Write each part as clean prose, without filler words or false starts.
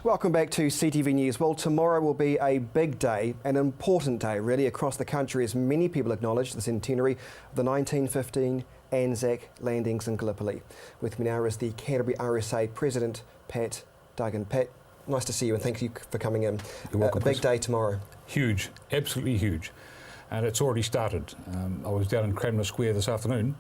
Welcome back to CTV News. Well, tomorrow will be a big day, an important day really across the country as many people acknowledge the centenary of the 1915 Anzac landings in Gallipoli. With me now is the Canterbury RSA President, Pat Duggan. Pat, nice to see you and thank you for coming in. You're welcome. A big day tomorrow. Huge, absolutely huge. And it's already started. I was down in Cranmer Square this afternoon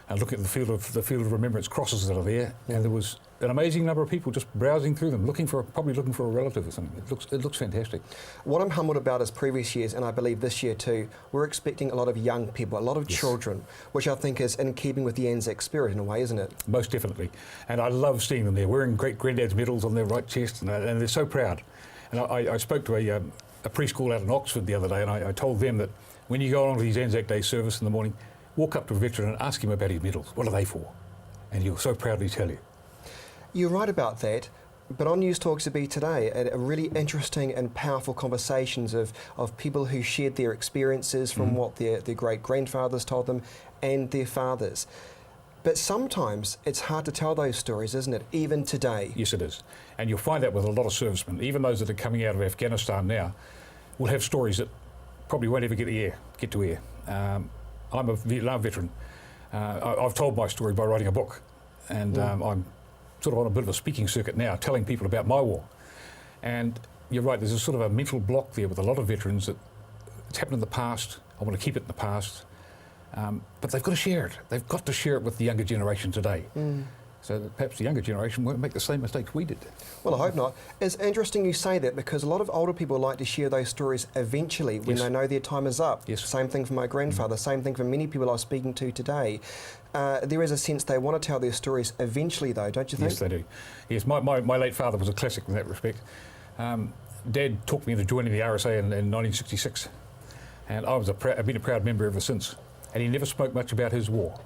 and looking at the field of remembrance crosses that are there, and there was an amazing number of people just browsing through them, probably looking for a relative or something. It looks fantastic. What I'm humbled about is previous years, and I believe this year too, we're expecting a lot of young people, a lot of children, which I think is in keeping with the Anzac spirit in a way, isn't it? Most definitely. And I love seeing them there, wearing great granddad's medals on their right chest, and they're so proud. And I spoke to a preschool out in Oxford the other day, and I told them that when you go on to these Anzac Day service in the morning, walk up to a veteran and ask him about his medals. What are they for? And he'll so proudly tell you. You're right about that, but on News Talk ZB today, a really interesting and powerful conversations of people who shared their experiences from what their great-grandfathers told them and their fathers. But sometimes it's hard to tell those stories, isn't it, even today? Yes, it is. And you'll find that with a lot of servicemen, even those that are coming out of Afghanistan now, will have stories that probably won't ever get to air. I'm a Vietnam veteran. I've told my story by writing a book, and I'm sort of on a bit of a speaking circuit now, telling people about my war. And you're right, there's a sort of a mental block there with a lot of veterans that it's happened in the past, I want to keep it in the past, but they've got to share it. They've got to share it with the younger generation today. So that perhaps the younger generation won't make the same mistakes we did. Well, I hope not. It's interesting you say that because a lot of older people like to share those stories eventually when they know their time is up. Yes. Same thing for my grandfather, same thing for many people I was speaking to today. There is a sense they want to tell their stories eventually though, don't you think? Yes, they do. Yes, my late father was a classic in that respect. Dad talked me into joining the RSA in 1966, and I've been a proud member ever since. And he never spoke much about his war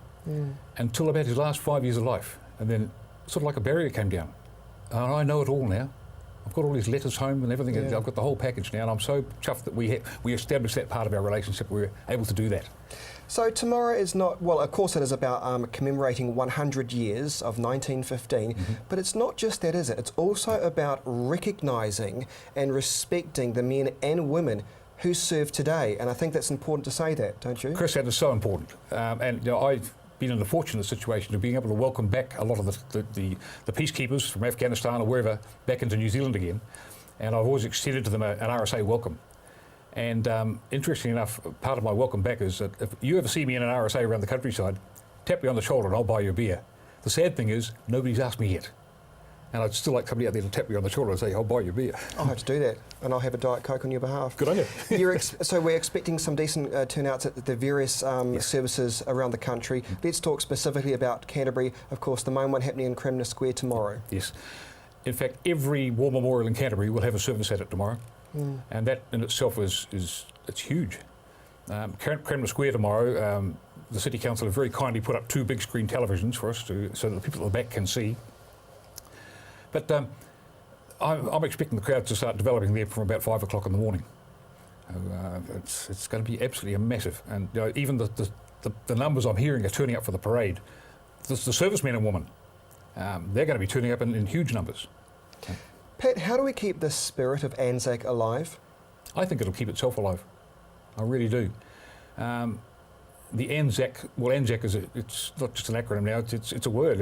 until about his last 5 years of life. And then sort of like a barrier came down. And I know it all now. I've got all his letters home and everything. I've got the whole package now, and I'm so chuffed that we established that part of our relationship. We were able to do that. So tomorrow is not, well, of course it is about commemorating 100 years of 1915, but it's not just that, is it? It's also about recognising and respecting the men and women who serve today. And I think that's important to say that, don't you? Chris, that is so important. And you know, I've been in the fortunate situation of being able to welcome back a lot of the peacekeepers from Afghanistan or wherever back into New Zealand again, and I've always extended to them an RSA welcome. And interestingly enough, part of my welcome back is that if you ever see me in an RSA around the countryside, tap me on the shoulder and I'll buy you a beer. The sad thing is, nobody's asked me yet. And I'd still like somebody out there to tap me on the shoulder and say, I'll buy you a beer. I'll have to do that, and I'll have a Diet Coke on your behalf. Good on you. So we're expecting some decent turnouts at the various services around the country. Let's talk specifically about Canterbury. Of course, the main one happening in Cranmer Square tomorrow. Yes. In fact, every war memorial in Canterbury will have a service at it tomorrow. And that in itself it's huge. Cranmer Square tomorrow, the City Council have very kindly put up 2 big screen televisions for us so that the people at the back can see. But I'm expecting the crowd to start developing there from about 5 o'clock in the morning. It's going to be absolutely massive. And you know, even the numbers I'm hearing are turning up for the parade. The servicemen and women, they're going to be turning up in huge numbers. Pat, how do we keep the spirit of Anzac alive? I think it'll keep itself alive. I really do. The Anzac, well, Anzac it's not just an acronym now. It's a word.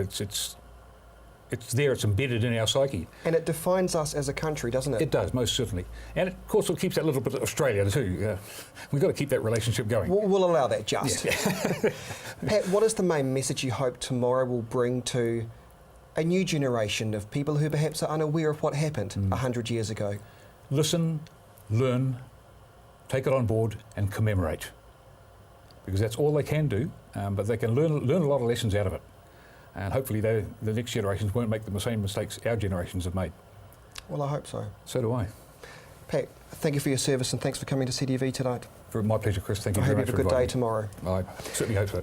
It's there, it's embedded in our psyche. And it defines us as a country, doesn't it? It does, most certainly. And of course it keeps that little bit of Australia too. We've got to keep that relationship going. We'll allow that, just. Yeah. Pat, what is the main message you hope tomorrow will bring to a new generation of people who perhaps are unaware of what happened 100 years ago? Listen, learn, take it on board and commemorate. Because that's all they can do, but they can learn a lot of lessons out of it. And hopefully the next generations won't make the same mistakes our generations have made. Well, I hope so. So do I. Pat, thank you for your service and thanks for coming to CTV tonight. My pleasure, Chris. Thank you very much. I hope you have a good day tomorrow. I certainly hope so.